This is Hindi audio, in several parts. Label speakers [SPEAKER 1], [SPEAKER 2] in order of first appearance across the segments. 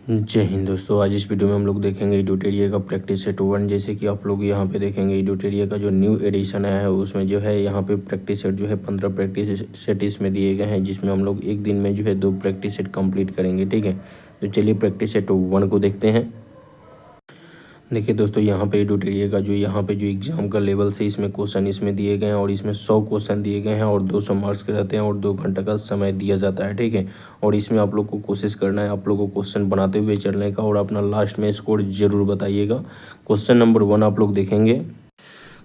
[SPEAKER 1] जय हिंद दोस्तों। आज इस वीडियो में हम लोग देखेंगे इडोटेरिया का प्रैक्टिस सेट 1। जैसे कि आप लोग यहाँ पे देखेंगे इडोटेरिया का जो न्यू एडिशन आया है उसमें जो है यहाँ पे प्रैक्टिस सेट जो है 15 प्रैक्टिस सेट इसमें दिए गए हैं, जिसमें हम लोग एक दिन में जो है 2 प्रैक्टिस सेट कंप्लीट करेंगे। ठीक है, तो चलिए प्रैक्टिस सेट 1 को देखते हैं। देखिए दोस्तों, यहाँ पे इडोटेरिया का जो यहाँ पे जो एग्जाम का लेवल से इसमें क्वेश्चन इसमें दिए गए हैं और इसमें 100 क्वेश्चन दिए गए हैं और 200 मार्क्स के रहते हैं और 2 घंटे का समय दिया जाता है। ठीक है, और इसमें आप लोग को कोशिश करना है आप लोग को क्वेश्चन बनाते हुए चलने का और अपना लास्ट में स्कोर जरूर बताइएगा। क्वेश्चन नंबर 1 आप लोग देखेंगे।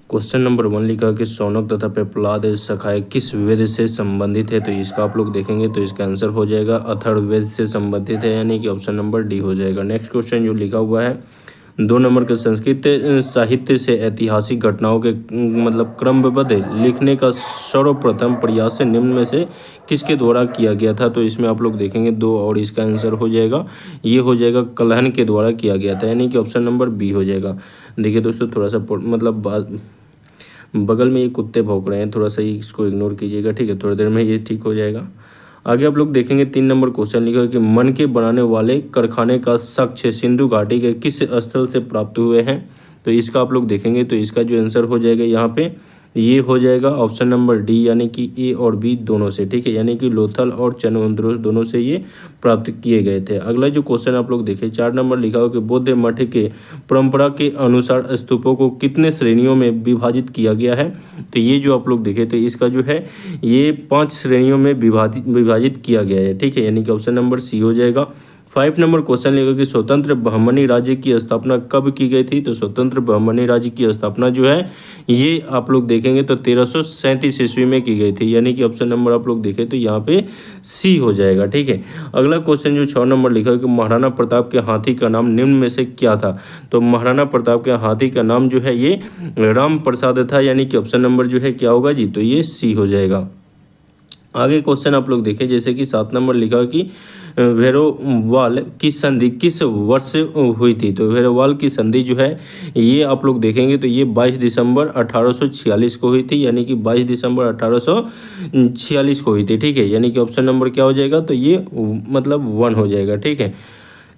[SPEAKER 1] क्वेश्चन नंबर 1 लिखा कि शौनक तथा पेप्लाद शाखाएं किस वेद से संबंधित है, तो इसका आप लोग देखेंगे तो इसका आंसर हो जाएगा अथर्ववेद से संबंधित है, यानी कि ऑप्शन नंबर डी हो जाएगा। नेक्स्ट क्वेश्चन जो लिखा हुआ है 2 नंबर के संस्कृत साहित्य से ऐतिहासिक घटनाओं के क्रमबद्ध लिखने का सर्वप्रथम प्रयास से निम्न में से किसके द्वारा किया गया था, तो इसमें आप लोग देखेंगे 2 और इसका आंसर हो जाएगा, ये हो जाएगा कल्हण के द्वारा किया गया था, यानी कि ऑप्शन नंबर बी हो जाएगा। देखिए दोस्तों, थोड़ा सा बगल में ये कुत्ते भौंक रहे हैं, थोड़ा सा इसको इग्नोर कीजिएगा। ठीक है, थोड़ी देर में ये ठीक हो जाएगा। आगे आप लोग देखेंगे 3 नंबर क्वेश्चन लिखा है कि मन के बनाने वाले कारखाने का साक्ष्य सिंधु घाटी के किस स्थल से प्राप्त हुए हैं, तो इसका आप लोग देखेंगे तो इसका जो आंसर हो जाएगा यहाँ पे ये हो जाएगा ऑप्शन नंबर डी, यानी कि ए और बी दोनों से। ठीक है, यानी कि लोथल और चनवंद्रो दोनों से ये प्राप्त किए गए थे। अगला जो क्वेश्चन आप लोग देखें 4 नंबर लिखा हो कि बौद्ध मठ के परंपरा के अनुसार स्तूपों को कितने श्रेणियों में विभाजित किया गया है, तो ये जो आप लोग देखें तो इसका जो है ये 5 श्रेणियों में विभाजित किया गया है। ठीक है, यानी कि ऑप्शन नंबर सी हो जाएगा। 5 नंबर क्वेश्चन लेगा कि स्वतंत्र बहमनी राज्य की स्थापना कब की गई थी, तो स्वतंत्र बहमनी राज्य की स्थापना जो है ये आप लोग देखेंगे तो 1337 ईस्वी में की गई थी, यानी कि ऑप्शन नंबर आप लोग देखें तो यहाँ पे सी हो जाएगा। ठीक है, अगला क्वेश्चन जो 6 नंबर लिखा है कि महाराणा प्रताप के हाथी का नाम निम्न में से क्या था, तो महाराणा प्रताप के हाथी का नाम जो है ये राम प्रसाद था, यानी कि ऑप्शन नंबर जो है क्या होगा जी, तो ये सी हो जाएगा। आगे क्वेश्चन आप लोग देखें जैसे कि 7 नंबर लिखा कि भैरववाल की संधि किस वर्ष से हुई थी, तो भैरववाल की संधि जो है ये आप लोग देखेंगे तो ये 22 दिसंबर 1846 को हुई थी, यानी कि 22 दिसंबर 1846 को हुई थी। ठीक है, यानी कि ऑप्शन नंबर क्या हो जाएगा, तो ये 1 हो जाएगा। ठीक है,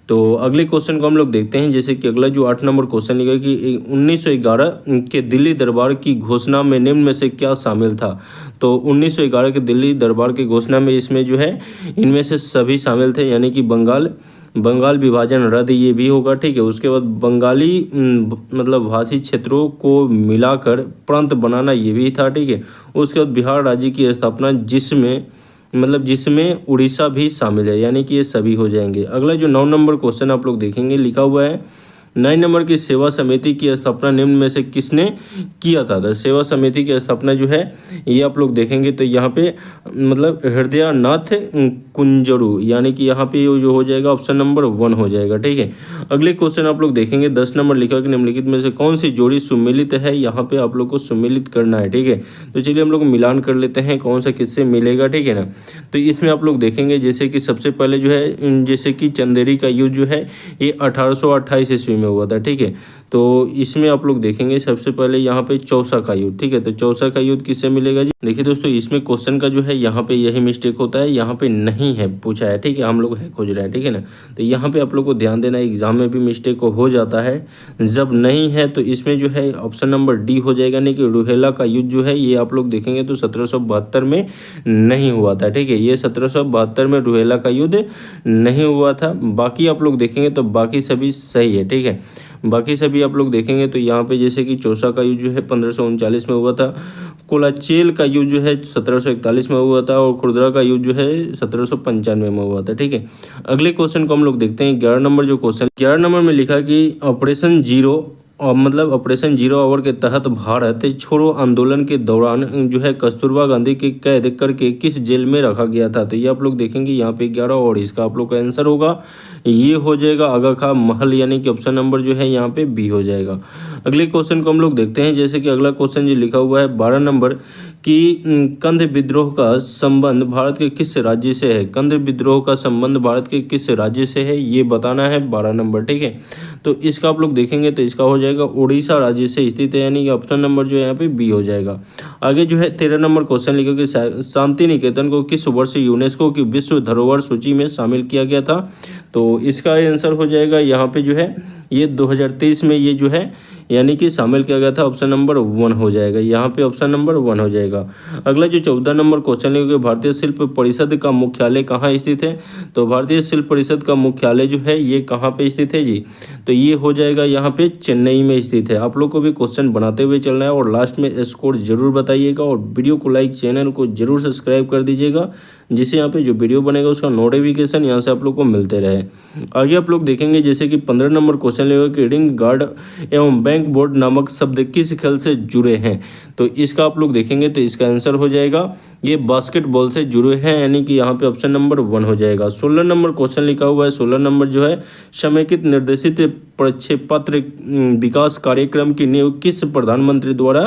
[SPEAKER 1] तो अगले क्वेश्चन को हम लोग देखते हैं जैसे कि अगला जो 8 नंबर क्वेश्चन लिखा कि 1911 के दिल्ली दरबार की घोषणा में निम्न में से क्या शामिल था, तो 1911 के दिल्ली दरबार की घोषणा में इसमें जो है इनमें से सभी शामिल थे, यानी कि बंगाल विभाजन रद्द ये भी होगा। ठीक है, उसके बाद बंगाली भाषी क्षेत्रों को मिलाकर प्रांत बनाना ये भी था। ठीक है, उसके बाद बिहार राज्य की स्थापना जिसमें उड़ीसा भी शामिल है, यानी कि ये सभी हो जाएंगे। अगला जो 9 नंबर क्वेश्चन आप लोग देखेंगे लिखा हुआ है 9 नंबर की सेवा समिति की स्थापना निम्न में से किसने किया था, तो सेवा समिति की स्थापना जो है ये आप लोग देखेंगे तो यहाँ पे हृदयनाथ कुंजरू, यानी कि यहाँ पे जो हो जाएगा ऑप्शन नंबर 1 हो जाएगा। ठीक है, अगले क्वेश्चन आप लोग देखेंगे 10 नंबर लिखा कि निम्नलिखित में से कौन सी जोड़ी सुमेलित है, यहाँ पे आप लोग को सुमेलित करना है। ठीक है, तो चलिए हम लोग मिलान कर लेते हैं कौन सा किससे मिलेगा। ठीक है ना, तो इसमें आप लोग देखेंगे जैसे कि सबसे पहले जो है जैसे कि चंदेरी का युद्ध जो है ये 1828 ईस्वी में हुआ था। ठीक है, तो इसमें आप लोग देखेंगे सबसे पहले यहाँ पे चौसा का युद्ध। ठीक है, तो चौसा का युद्ध किससे मिलेगा जी, देखिए दोस्तों इसमें क्वेश्चन का जो है यहाँ पे यही मिस्टेक होता है, यहाँ पे नहीं है पूछा है। ठीक है, हम लोग है खोज रहे हैं। ठीक है ना, तो यहाँ पे आप लोग को ध्यान देना एग्जाम में भी मिस्टेक हो जाता है, जब नहीं है तो इसमें जो है ऑप्शन नंबर डी हो जाएगा, नहीं कि रुहेला का युद्ध जो है ये आप लोग देखेंगे तो 1772 में नहीं हुआ था। ठीक है, ये 1772 में रुहेला का युद्ध नहीं हुआ था। बाकी आप लोग देखेंगे तो बाकी सभी सही है। ठीक है, बाकी सभी आप लोग देखेंगे तो यहाँ पे जैसे कि चौसा का युद्ध जो है 1539 में हुआ था, कोलाचेल का युद्ध जो है 1741 में हुआ था और खुर्दरा का युद्ध जो है 1795 में हुआ था। ठीक है, अगले क्वेश्चन को हम लोग देखते हैं 11 नंबर जो क्वेश्चन 11 नंबर में लिखा कि ऑपरेशन जीरो आवर के तहत भारत छोड़ो आंदोलन के दौरान जो है कस्तूरबा गांधी की कैद करके किस जेल में रखा गया था, तो ये आप लोग देखेंगे यहाँ पे 11 और इसका आप लोग का आंसर होगा ये हो जाएगा आगा खां महल, यानी कि ऑप्शन नंबर जो है यहाँ पे बी हो जाएगा। अगले क्वेश्चन को हम लोग देखते हैं जैसे कि अगला क्वेश्चन जो लिखा हुआ है 12 नंबर कि कंध विद्रोह का संबंध भारत के किस राज्य से है, कंध विद्रोह का संबंध भारत के किस राज्य से है ये बताना है 12 नंबर। ठीक है, तो इसका आप लोग देखेंगे तो इसका हो जाएगा उड़ीसा राज्य से स्थित है, यानी कि ऑप्शन नंबर जो है यहाँ पे बी हो जाएगा। आगे जो है 13 नंबर क्वेश्चन लिखा कि शांति निकेतन को किस वर्ष यूनेस्को की विश्व धरोहर सूची में शामिल किया गया था, तो इसका आंसर हो जाएगा यहाँ पे जो है ये 2023 में ये जो है यानी कि शामिल किया गया था। ऑप्शन नंबर 1 हो जाएगा, यहाँ पे ऑप्शन नंबर 1 हो जाएगा। अगला जो 14 नंबर क्वेश्चन है कि भारतीय शिल्प परिषद का मुख्यालय कहाँ स्थित है। तो भारतीय शिल्प परिषद का मुख्यालय जो है ये कहाँ पे स्थित है जी, तो ये हो जाएगा यहाँ पे चेन्नई में स्थित है। आप लोग को भी क्वेश्चन बनाते हुए चलना है और लास्ट में स्कोर जरूर बताइएगा और वीडियो को लाइक, चैनल को जरूर सब्सक्राइब कर दीजिएगा, जिससे यहाँ पे जो वीडियो बनेगा उसका नोटिफिकेशन यहाँ से आप लोग को मिलते रहे। आगे आप लोग देखेंगे जैसे कि 15 नंबर क्वेश्चन लेगा कि रीडिंग गार्ड एवं बैंक बोर्ड नामक शब्द किस खेल से जुड़े हैं। तो इसका आप लोग देखेंगे तो इसका आंसर हो जाएगा ये बास्केटबॉल से जुड़े हैं, यानी कि यहाँ पे ऑप्शन नंबर 1 हो जाएगा। 16 नंबर क्वेश्चन लिखा हुआ है, 16 नंबर जो है समेकित निर्देशित प्रक्षेपत्र विकास कार्यक्रम की नींव किस प्रधानमंत्री द्वारा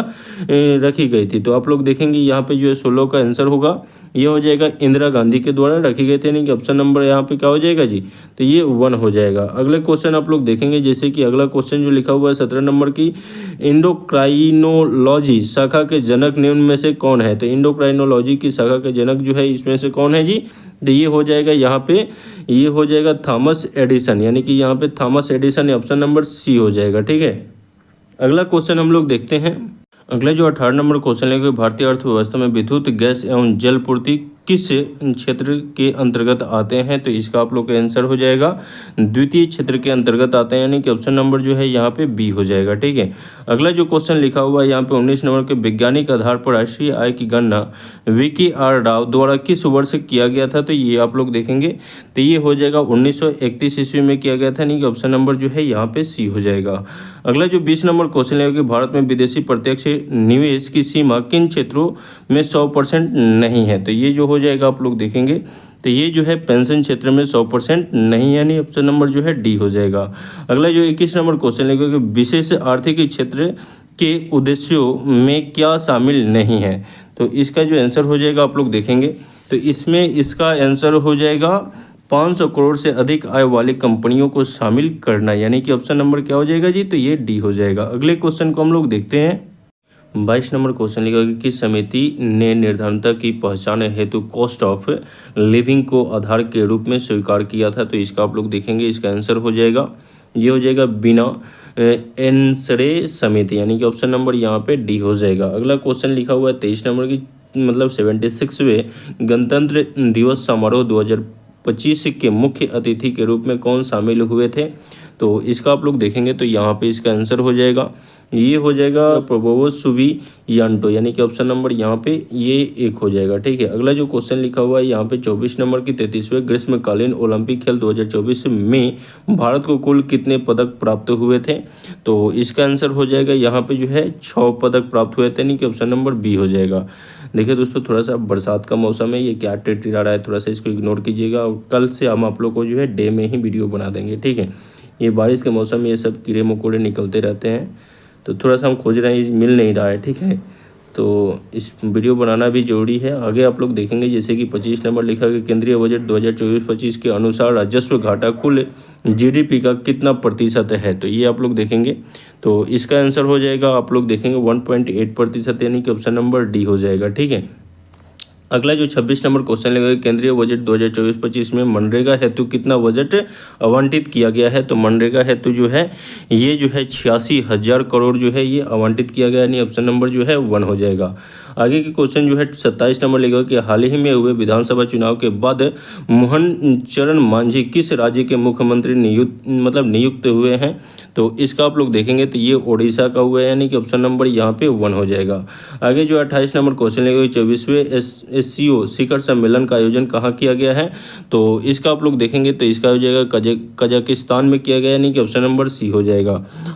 [SPEAKER 1] रखी गई थी। तो आप लोग देखेंगे यहाँ पे जो है 16 का आंसर होगा ये हो जाएगा इंदिरा गांधी के द्वारा रखी गई थी, यानी कि ऑप्शन नंबर यहाँ पे क्या हो जाएगा जी, तो ये 1 हो जाएगा। अगले क्वेश्चन आप लोग देखेंगे जैसे कि अगला क्वेश्चन जो लिखा हुआ है 17 नंबर की एंडोक्राइनोलॉजी शाखा के जनक निम्न में से कौन है। तो एंडोक्राइनोलॉजी की शाखा के जनक जो है इसमें से कौन है जी, तो ये हो जाएगा यहाँ पे ये हो जाएगा थॉमस एडिसन, यानी कि यहाँ पे Thomas Edison option number C हो जाएगा। ठीक है, अगला क्वेश्चन हम लोग देखते हैं। अगला जो 18 नंबर क्वेश्चन है कि भारतीय अर्थव्यवस्था में विद्युत, गैस एवं जल पूर्ति किस क्षेत्र के अंतर्गत आते हैं। तो इसका आप लोग का आंसर हो जाएगा द्वितीय क्षेत्र के अंतर्गत आते हैं, यानी कि ऑप्शन नंबर जो है यहाँ पे बी हो जाएगा। ठीक है, अगला जो क्वेश्चन लिखा हुआ है यहाँ पे 19 नंबर के वैज्ञानिक आधार पर राष्ट्रीय आय की गणना वीके आर राव द्वारा किस वर्ष किया गया था। तो ये आप लोग देखेंगे तो ये हो जाएगा 1931 ईस्वी में किया गया था, यानी कि ऑप्शन नंबर जो है यहाँ पे सी हो जाएगा। अगला जो 20 नंबर क्वेश्चन है कि भारत में विदेशी प्रत्यक्ष निवेश की सीमा किन क्षेत्रों में 100% नहीं है। तो ये जो हो जाएगा आप लोग देखेंगे तो ये जो है पेंशन क्षेत्र में 100% नहीं है, यानी ऑप्शन नंबर जो है डी हो जाएगा। अगला जो 21 नंबर क्वेश्चन है कि विशेष आर्थिक क्षेत्र के उद्देश्यों में क्या शामिल नहीं है। तो इसका जो आंसर हो जाएगा आप लोग देखेंगे तो इसमें इसका आंसर हो जाएगा 500 करोड़ से अधिक आय वाली कंपनियों को शामिल करना, यानी कि ऑप्शन नंबर क्या हो जाएगा जी, तो ये डी हो जाएगा। अगले क्वेश्चन को हम लोग देखते हैं। 22 नंबर क्वेश्चन लिखा कि किस समिति ने निर्धनता की पहचान हेतु कॉस्ट ऑफ लिविंग को आधार के रूप में स्वीकार किया था। तो इसका आप लोग देखेंगे इसका आंसर हो जाएगा ये हो जाएगा बिना एनसरे समिति, यानी कि ऑप्शन नंबर यहाँ पे डी हो जाएगा। अगला क्वेश्चन लिखा हुआ है 23 नंबर की मतलब 76वें गणतंत्र दिवस समारोह 2025 के मुख्य अतिथि के रूप में कौन शामिल हुए थे। तो इसका आप लोग देखेंगे तो यहाँ पे इसका आंसर हो जाएगा ये हो जाएगा प्रबोवो सुबियांटो, यानी कि ऑप्शन नंबर यहाँ पे ये 1 हो जाएगा। ठीक है, अगला जो क्वेश्चन लिखा हुआ है यहाँ पे 24 नंबर की 33वें ग्रीष्मकालीन ओलंपिक खेल 2024 में भारत को कुल कितने पदक प्राप्त हुए थे। तो इसका आंसर हो जाएगा यहाँ पे जो है 6 पदक प्राप्त हुए थे, यानी कि ऑप्शन नंबर बी हो जाएगा। देखिए दोस्तों थोड़ा सा बरसात का मौसम है, ये क्या टिटरा रहा है, थोड़ा सा इसको इग्नोर कीजिएगा और कल से हम आप लोग को जो है डे में ही वीडियो बना देंगे। ठीक है, ये बारिश के मौसम में ये सब कीड़े मकोड़े निकलते रहते हैं तो थोड़ा सा हम खोज रहे हैं, मिल नहीं रहा है। ठीक है, तो इस वीडियो बनाना भी जरूरी है। आगे आप लोग देखेंगे जैसे कि 25 नंबर लिखा कि केंद्रीय बजट 2024-25 के अनुसार राजस्व घाटा कुल जीडीपी का कितना प्रतिशत है। तो ये आप लोग देखेंगे तो इसका आंसर हो जाएगा आप लोग देखेंगे 1.8%, यानी कि ऑप्शन नंबर डी हो जाएगा। ठीक है, अगला जो 26 नंबर क्वेश्चन लगेगा केंद्रीय बजट 2024-25 में मनरेगा हेतु कितना बजट आवंटित किया गया है। तो मनरेगा हेतु जो है ये जो है 86,000 करोड़ जो है ये आवंटित किया गया, यानी ऑप्शन नंबर जो है 1 हो जाएगा। आगे के क्वेश्चन जो है 27 नंबर लिखा कि हाल ही में हुए विधानसभा चुनाव के बाद मोहन चरण मांझी किस राज्य के मुख्यमंत्री नियुक्त हुए हैं। तो इसका आप लोग देखेंगे तो ये ओडिशा का हुआ है, यानी कि ऑप्शन नंबर यहाँ पे 1 हो जाएगा। आगे जो 28 नंबर क्वेश्चन लेगा 24वें SCO शिखर सम्मेलन का आयोजन कहाँ किया गया है। तो इसका आप लोग देखेंगे तो इसका हो जाएगा कजाकिस्तान में किया गया, यानी कि ऑप्शन नंबर सी हो जाएगा।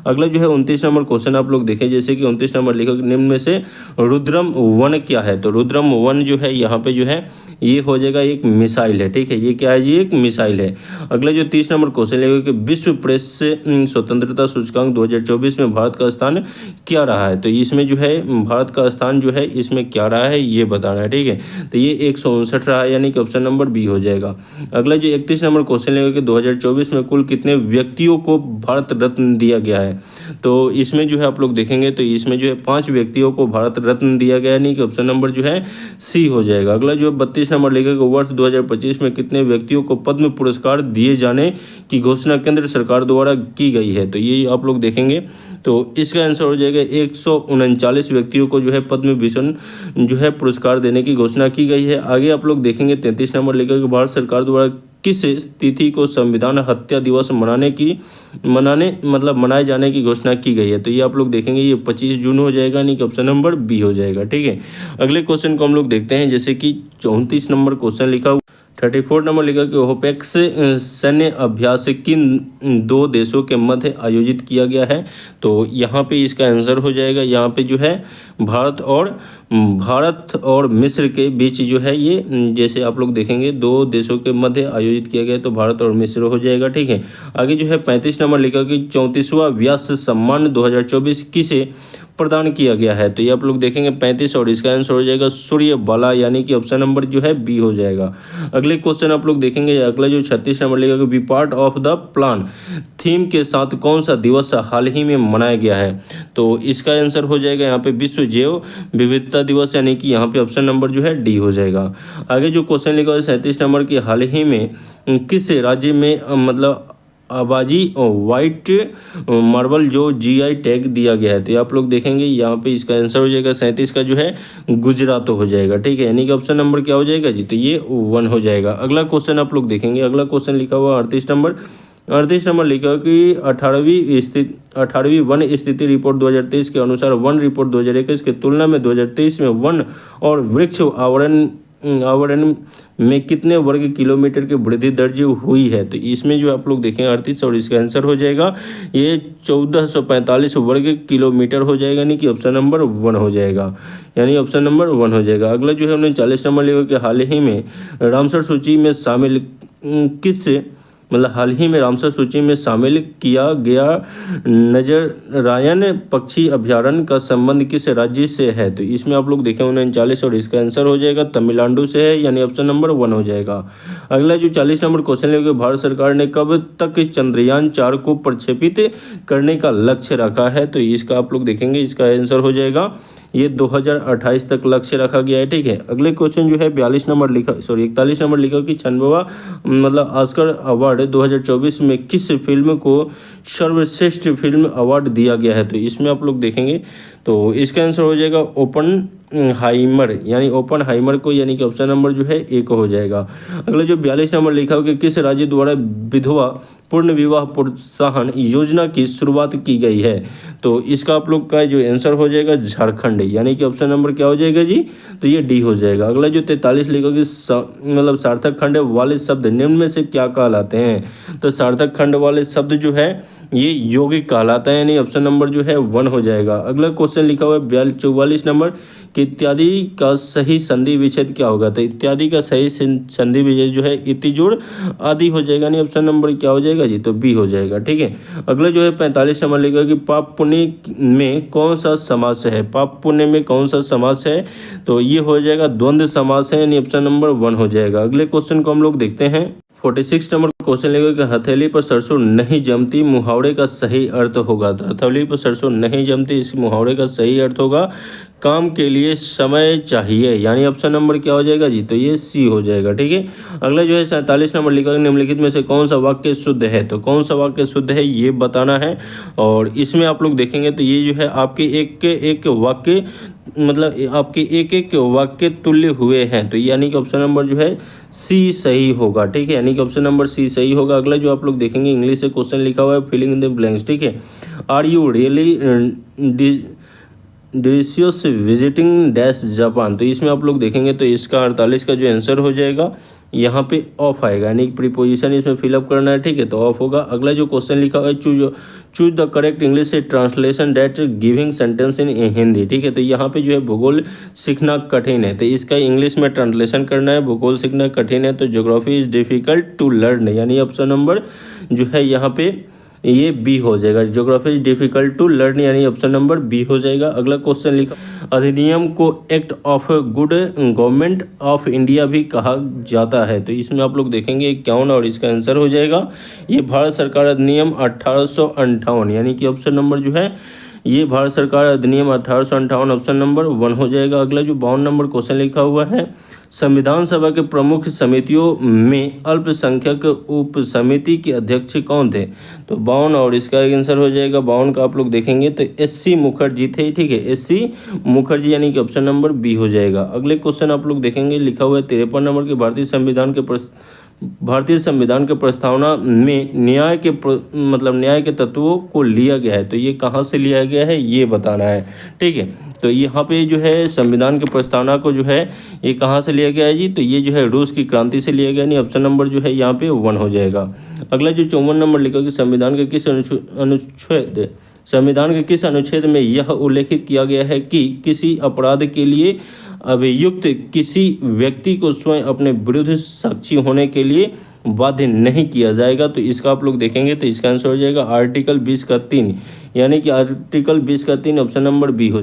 [SPEAKER 1] अगला जो है 29 नंबर क्वेश्चन आप लोग देखें जैसे कि 29 नंबर लिखा निम्न में से रुद्रम 1 क्या है। तो रुद्रम 1 जो है यहाँ पे जो है ये हो जाएगा एक मिसाइल है। ठीक है, ये क्या है जी, एक मिसाइल है। अगला जो 30 नंबर क्वेश्चन लेगा कि विश्व प्रेस स्वतंत्रता सूचकांक 2024 में भारत का स्थान क्या रहा है। तो इसमें जो है भारत का स्थान जो है इसमें क्या रहा है ये बताना है। ठीक है, तो ये 159 रहा है, यानी कि ऑप्शन नंबर बी हो जाएगा। अगला जो 31 नंबर क्वेश्चन लेगा कि 2024 में कुल कितने व्यक्तियों को भारत रत्न दिया गया है। तो इसमें जो है आप लोग देखेंगे तो इसमें जो है 5 व्यक्तियों को भारत रत्न दिया गया, यानी कि ऑप्शन नंबर जो है सी हो जाएगा। अगला जो 32 नंबर लिखा कि वर्ष 2025 में कितने व्यक्तियों को पद्म पुरस्कार दिए जाने की घोषणा केंद्र सरकार द्वारा की गई है, तो ये आप लोग देखेंगे तो इसका आंसर हो जाएगा 139 व्यक्तियों को जो है पद्म विभूषण जो है पुरस्कार देने की घोषणा की गई है। आगे आप लोग देखेंगे 33 नंबर लिखा कि भारत सरकार द्वारा किस तिथि को संविधान हत्या दिवस मनाए जाने की घोषणा की गई है, तो ये आप लोग देखेंगे ये 25 जून हो जाएगा, यानी कि ऑप्शन नंबर बी हो जाएगा। ठीक है, अगले क्वेश्चन को हम लोग देखते हैं, जैसे कि 34 नंबर क्वेश्चन लिखा हुआ, 34 नंबर लिखा कि होपेक्स सैन्य अभ्यास किन 2 देशों के मध्य आयोजित किया गया है, तो यहाँ पे इसका आंसर हो जाएगा, यहाँ पे जो है भारत और मिस्र के बीच जो है ये, जैसे आप लोग देखेंगे 2 देशों के मध्य आयोजित किया गया, तो भारत और मिस्र हो जाएगा। ठीक है, आगे जो है 35 नंबर लिखा कि 34वां व्यास सम्मान 2024 किसे प्रदान किया गया है, तो ये आप लोग देखेंगे 35 और इसका आंसर हो जाएगा सूर्य बाला, यानी कि ऑप्शन नंबर जो है बी हो जाएगा। अगले क्वेश्चन आप लोग देखेंगे, अगला जो 36 नंबर लिखा कि B part of the plan theme के साथ कौन सा दिवस हाल ही में मनाया गया है, तो इसका आंसर हो जाएगा यहाँ पे विश्व जैव विविधता दिवस, यानी कि यहाँ पे ऑप्शन नंबर जो है डी हो जाएगा। आगे जो क्वेश्चन लिखा है 37 नंबर की हाल ही में किस राज्य में आबाजी वाइट मार्बल जो जीआई टैग दिया गया है, तो आप लोग देखेंगे यहाँ पे इसका आंसर हो जाएगा 37 का जो है गुजरात हो जाएगा। ठीक है, यानी कि ऑप्शन नंबर क्या हो जाएगा जी, तो ये 1 हो जाएगा। अगला क्वेश्चन आप लोग देखेंगे, अगला क्वेश्चन लिखा हुआ 38 नंबर लिखा कि 18वीं वन स्थिति रिपोर्ट 2023 के अनुसार वन रिपोर्ट 2021 की तुलना में 2023 में वन और वृक्ष आवरण में कितने वर्ग किलोमीटर की वृद्धि दर्ज हुई है, तो इसमें जो आप लोग देखें 38 और इसका आंसर हो जाएगा ये 1445 वर्ग किलोमीटर हो जाएगा, यानी कि ऑप्शन नंबर 1 हो जाएगा, यानी ऑप्शन नंबर 1 हो जाएगा। अगला जो है हमने 40 नंबर लिखा कि हाल ही में रामसर सूची में शामिल किया गया नजरायन पक्षी अभ्यारण्य का संबंध किस राज्य से है, तो इसमें आप लोग देखें 39 और इसका आंसर हो जाएगा तमिलनाडु से है, यानी ऑप्शन नंबर 1 हो जाएगा। अगला जो 40 नंबर क्वेश्चन लेके भारत सरकार ने कब तक चंद्रयान 4 को प्रक्षेपित करने का लक्ष्य रखा है, तो इसका आप लोग देखेंगे इसका आंसर हो जाएगा ये 2028 तक लक्ष्य रखा गया है। ठीक है, अगले क्वेश्चन जो है 41 नंबर लिखा कि 96वां ऑस्कर अवार्ड 2024 में किस फिल्म को सर्वश्रेष्ठ फिल्म अवार्ड दिया गया है, तो इसमें आप लोग देखेंगे तो इसका आंसर हो जाएगा ओपनहाइमर, यानी ओपनहाइमर को, यानी कि ऑप्शन नंबर जो है 1 हो जाएगा। अगला जो 42 नंबर लिखा हो कि किस राज्य द्वारा विधवा पूर्ण विवाह प्रोत्साहन योजना की शुरुआत की गई है, तो इसका आप लोग का जो आंसर हो जाएगा झारखंड, यानी कि ऑप्शन नंबर क्या हो जाएगा जी, तो ये डी हो जाएगा। अगला जो 43 लिखा कि सार्थक खंड वाले शब्द निम्न में से क्या कहलाते हैं, तो सार्थक खंड वाले शब्द जो है ये यौगिक कहलाता है, यानी ऑप्शन नंबर जो है 1 हो जाएगा। अगला क्वेश्चन लिखा हुआ है 44 नंबर कि इत्यादि का सही संधि विच्छेद क्या होगा, तो इत्यादि का सही संधि विच्छेद जो है इति जोड़ आदि हो जाएगा, नहीं ऑप्शन नंबर क्या हो जाएगा जी, तो बी हो जाएगा। ठीक है, अगला जो है 45 नंबर लिखा कि पाप पुण्य में कौन सा समास है, पाप पुण्य में कौन सा समास है, तो ये हो जाएगा द्वंद्व समास है, यानी ऑप्शन नंबर 1 हो जाएगा। अगले क्वेश्चन को हम लोग देखते हैं 46 नंबर क्वेश्चन लेगा कि हथेली पर सरसों नहीं जमती मुहावरे का सही अर्थ होगा, तो हथेली पर सरसों नहीं जमती इस मुहावरे का सही अर्थ होगा काम के लिए समय चाहिए, यानी ऑप्शन नंबर क्या हो जाएगा जी, तो ये सी हो जाएगा। ठीक है, अगला जो है 47 नंबर लिखा निम्नलिखित में से कौन सा वाक्य शुद्ध है, तो कौन सा वाक्य शुद्ध है ये बताना है, और इसमें आप लोग देखेंगे तो ये जो है आपके एक वाक्य आपके एक वाक्य तुल्य हुए हैं, तो यानी कि ऑप्शन नंबर जो है सी सही होगा। ठीक है, यानी कि ऑप्शन नंबर सी सही होगा। अगला जो आप लोग देखेंगे इंग्लिश से क्वेश्चन लिखा हुआ है फिलिंग इन द ब्लैंक्स। ठीक है, are you really delicious visiting dash Japan, तो इसमें आप लोग देखेंगे तो इसका 48 का जो आंसर हो जाएगा यहाँ पे ऑफ आएगा, यानी प्रीपोजिशन इसमें फिलअप करना है। ठीक है, तो ऑफ होगा। अगला जो क्वेश्चन लिखा हुआ है चूज द करेक्ट इंग्लिश से translation that giving sentence in Hindi. ठीक है, तो यहाँ पे जो है भूगोल सीखना कठिन है, तो इसका इंग्लिश में ट्रांसलेशन करना है। भूगोल सीखना कठिन है तो geography is difficult to learn, यानी ऑप्शन नंबर जो है यहाँ पे ये बी हो जाएगा। Geography is difficult to learn यानी ऑप्शन नंबर बी हो जाएगा। अगला क्वेश्चन लिखा, अधिनियम को act of good government of India भी कहा जाता है। तो इसमें आप लोग देखेंगे 51 और इसका आंसर हो जाएगा ये भारत सरकार अधिनियम 1858 यानी कि ऑप्शन नंबर जो है ये भारत सरकार अधिनियम 1858 ऑप्शन नंबर 1 हो जाएगा। अगला जो 52 नंबर क्वेश्चन लिखा हुआ है, संविधान सभा के प्रमुख समितियों में अल्पसंख्यक उप समिति के अध्यक्ष कौन थे। तो 52 और इसका आंसर हो जाएगा 52 का आप लोग देखेंगे तो एस.सी. मुखर्जी थे। ठीक है, एस.सी. मुखर्जी यानी कि ऑप्शन नंबर बी हो जाएगा। अगले क्वेश्चन आप लोग देखेंगे लिखा हुआ है 53 नंबर के, भारतीय संविधान के प्रस्तावना में न्याय के तत्वों को लिया गया है। तो ये कहाँ से लिया गया है ये बताना है। ठीक है, तो यहाँ पे जो है संविधान की प्रस्तावना को जो है ये कहाँ से लिया गया है जी, तो ये जो है रूस की क्रांति से लिया गया, नहीं ऑप्शन नंबर जो है यहाँ पे 1 हो जाएगा। अगला जो 54 नंबर लिखा कि संविधान के किस अनुच्छेद में यह उल्लेखित किया गया है कि किसी अपराध के लिए अभियुक्त किसी व्यक्ति को स्वयं अपने विरुद्ध साक्षी होने के लिए बाध्य नहीं किया जाएगा। तो इसका आप लोग देखेंगे तो इसका आंसर हो जाएगा आर्टिकल 20 का 3 यानी कि आर्टिकल 20 का 3 ऑप्शन नंबर बी हो